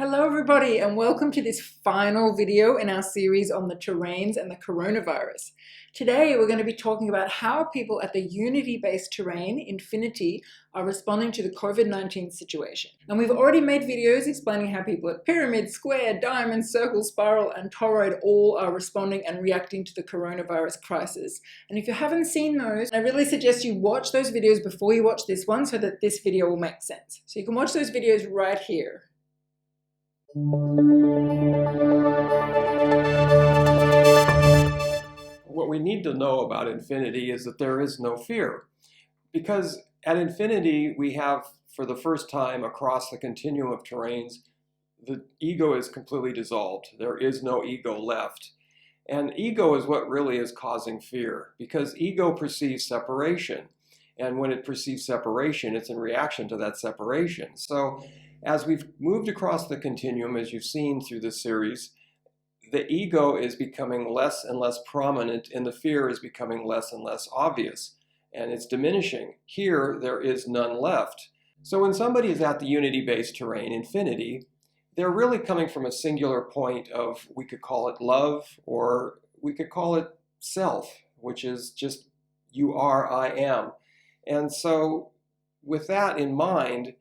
Hello everybody and welcome to this final video in our series on the terrains and the coronavirus. Today we're going to be talking about how people at the unity-based terrain, infinity, are responding to the COVID-19 situation. And we've already made videos explaining how people at pyramid, square, diamond, circle, spiral and toroid all are responding and reacting to the coronavirus crisis. And if you haven't seen those, I really suggest you watch those videos before you watch this one so that this video will make sense. So you can watch those videos right here. What we need to know about infinity is that there is no fear. Because at infinity, we have, for the first time across the continuum of terrains, the ego is completely dissolved. There is no ego left. And ego is what really is causing fear, because ego perceives separation. And when it perceives separation, it's in reaction to that separation. So as we've moved across the continuum, as you've seen through this series, the ego is becoming less and less prominent and the fear is becoming less and less obvious, and it's diminishing. Here, there is none left. So when somebody is at the unity-based terrain, infinity, they're really coming from a singular point of, we could call it love, or we could call it self, which is just you are, I am. And so with that in mind,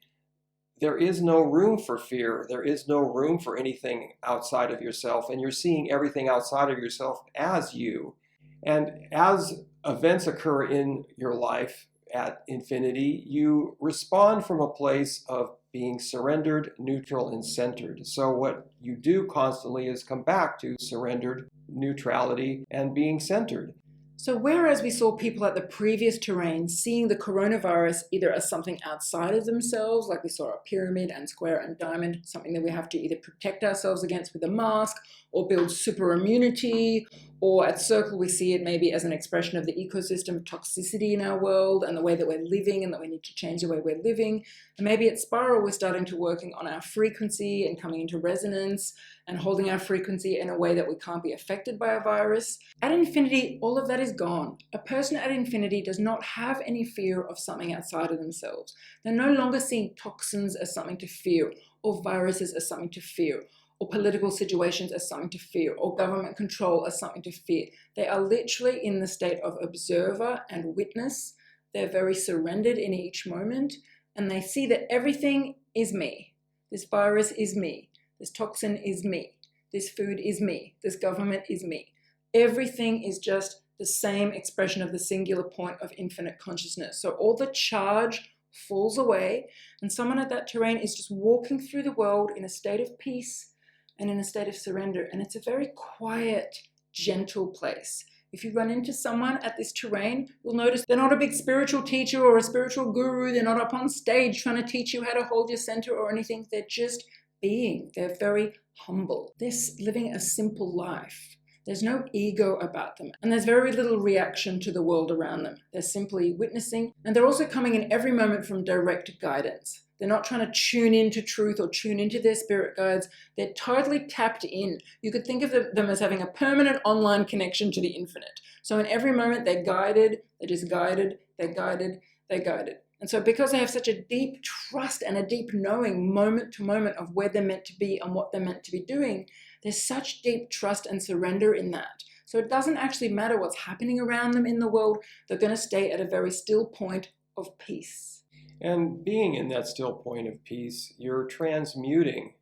there is no room for fear. There is no room for anything outside of yourself, and you're seeing everything outside of yourself as you. And as events occur in your life at infinity, you respond from a place of being surrendered, neutral, and centered. So what you do constantly is come back to surrendered, neutrality, and being centered. So whereas we saw people at the previous terrain seeing the coronavirus either as something outside of themselves, like we saw at pyramid and square and diamond, something that we have to either protect ourselves against with a mask or build super immunity, or at circle we see it maybe as an expression of the ecosystem toxicity in our world and the way that we're living and that we need to change the way we're living. And maybe at spiral we're starting to working on our frequency and coming into resonance and holding our frequency in a way that we can't be affected by a virus. At infinity, all of that is gone. A person at infinity does not have any fear of something outside of themselves. They're no longer seeing toxins as something to fear, or viruses as something to fear, or political situations as something to fear, or government control as something to fear. They are literally in the state of observer and witness. They're very surrendered in each moment, and they see that everything is me. This virus is me. This toxin is me. This food is me. This government is me. Everything is just the same expression of the singular point of infinite consciousness. So all the charge falls away, and someone at that terrain is just walking through the world in a state of peace and in a state of surrender. And it's a very quiet, gentle place. If you run into someone at this terrain, you'll notice they're not a big spiritual teacher or a spiritual guru. They're not up on stage trying to teach you how to hold your center or anything. They're just being. They're very humble. They're living a simple life. There's no ego about them, and there's very little reaction to the world around them. They're simply witnessing, and they're also coming in every moment from direct guidance. They're not trying to tune into truth or tune into their spirit guides. They're totally tapped in. You could think of them as having a permanent online connection to the infinite. So in every moment they're guided, they're just guided, they're guided, they're guided. And so because they have such a deep trust and a deep knowing moment to moment of where they're meant to be and what they're meant to be doing, there's such deep trust and surrender in that. So it doesn't actually matter what's happening around them in the world. They're going to stay at a very still point of peace. And being in that still point of peace, you're transmuting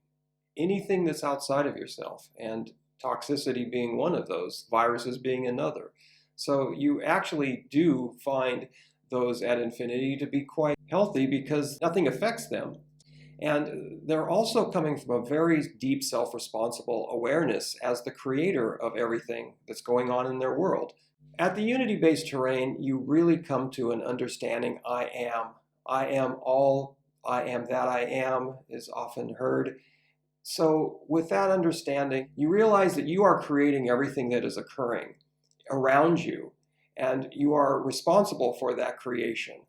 anything that's outside of yourself, and toxicity being one of those, viruses being another. So you actually do find those at infinity to be quite healthy because nothing affects them. And they're also coming from a very deep self-responsible awareness as the creator of everything that's going on in their world. At the unity-based terrain, you really come to an understanding I am. I am all, I am that I am is often heard. So with that understanding, you realize that you are creating everything that is occurring around you, and you are responsible for that creation.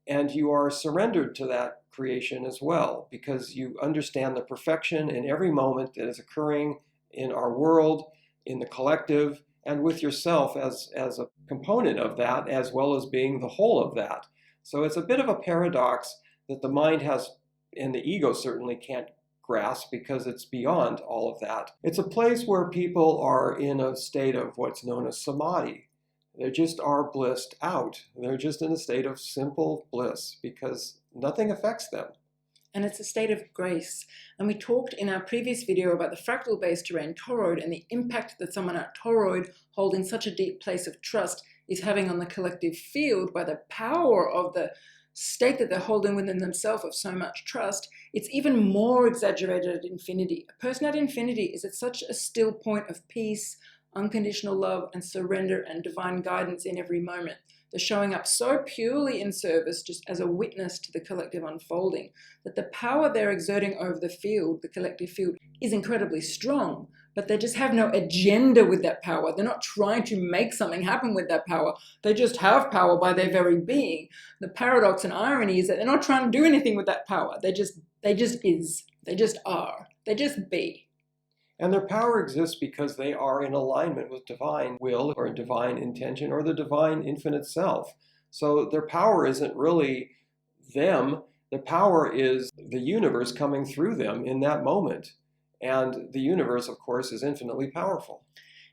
And you are surrendered to that creation as well, because you understand the perfection in every moment that is occurring in our world, in the collective, and with yourself as a component of that, as well as being the whole of that. So it's a bit of a paradox that the mind has, and the ego certainly can't grasp because it's beyond all of that. It's a place where people are in a state of what's known as samadhi. They just are blissed out. They're just in a state of simple bliss because nothing affects them. And it's a state of grace. And we talked in our previous video about the fractal-based terrain toroid and the impact that someone at toroid holding such a deep place of trust is having on the collective field by the power of the state that they're holding within themselves of so much trust. It's even more exaggerated at infinity. A person at infinity is at such a still point of peace, unconditional love and surrender and divine guidance in every moment. They're showing up so purely in service, just as a witness to the collective unfolding, that the power they're exerting over the field, the collective field, is incredibly strong. But they just have no agenda with that power. They're not trying to make something happen with that power. They just have power by their very being. The paradox and irony is that they're not trying to do anything with that power. They just is. They just are. They just be. And their power exists because they are in alignment with divine will or divine intention or the divine infinite self. So their power isn't really them. The power is the universe coming through them in that moment. And the universe, of course, is infinitely powerful.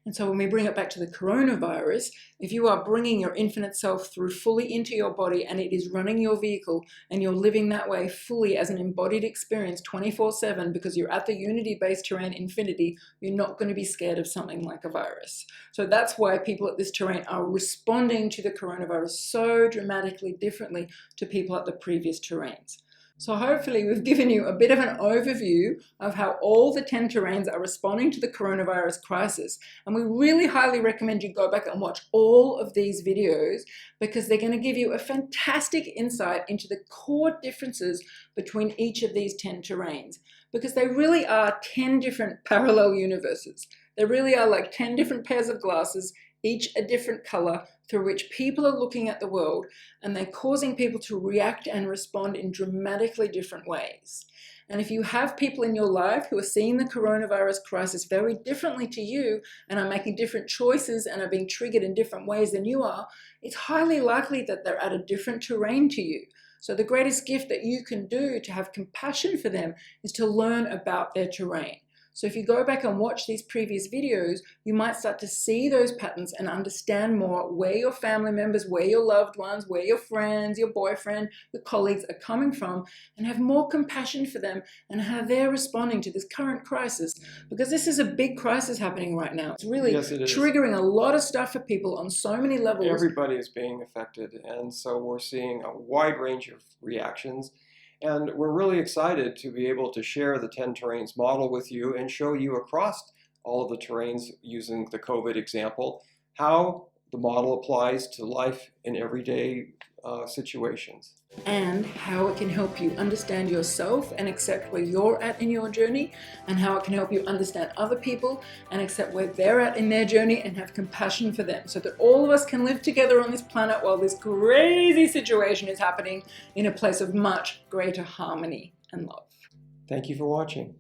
And so when we bring it back to the coronavirus, if you are bringing your infinite self through fully into your body and it is running your vehicle and you're living that way fully as an embodied experience 24/7 because you're at the unity-based terrain infinity, you're not going to be scared of something like a virus. So that's why people at this terrain are responding to the coronavirus so dramatically differently to people at the previous terrains. So hopefully we've given you a bit of an overview of how all the 10 terrains are responding to the coronavirus crisis. And we really highly recommend you go back and watch all of these videos because they're going to give you a fantastic insight into the core differences between each of these 10 terrains. Because they really are 10 different parallel universes. They really are like 10 different pairs of glasses, each a different color, through which people are looking at the world, and they're causing people to react and respond in dramatically different ways. And if you have people in your life who are seeing the coronavirus crisis very differently to you and are making different choices and are being triggered in different ways than you are, it's highly likely that they're at a different terrain to you. So the greatest gift that you can do to have compassion for them is to learn about their terrain. So if you go back and watch these previous videos, you might start to see those patterns and understand more where your family members, where your loved ones, where your friends, your boyfriend, your colleagues are coming from, and have more compassion for them and how they're responding to this current crisis. Because this is a big crisis happening right now. It's really triggering a lot of stuff for people on so many levels. Everybody is being affected, and so we're seeing a wide range of reactions. And we're really excited to be able to share the 10 terrains model with you and show you across all of the terrains using the COVID example, how the model applies to life in everyday situations. And how it can help you understand yourself and accept where you're at in your journey, and how it can help you understand other people and accept where they're at in their journey and have compassion for them, so that all of us can live together on this planet while this crazy situation is happening in a place of much greater harmony and love. Thank you for watching.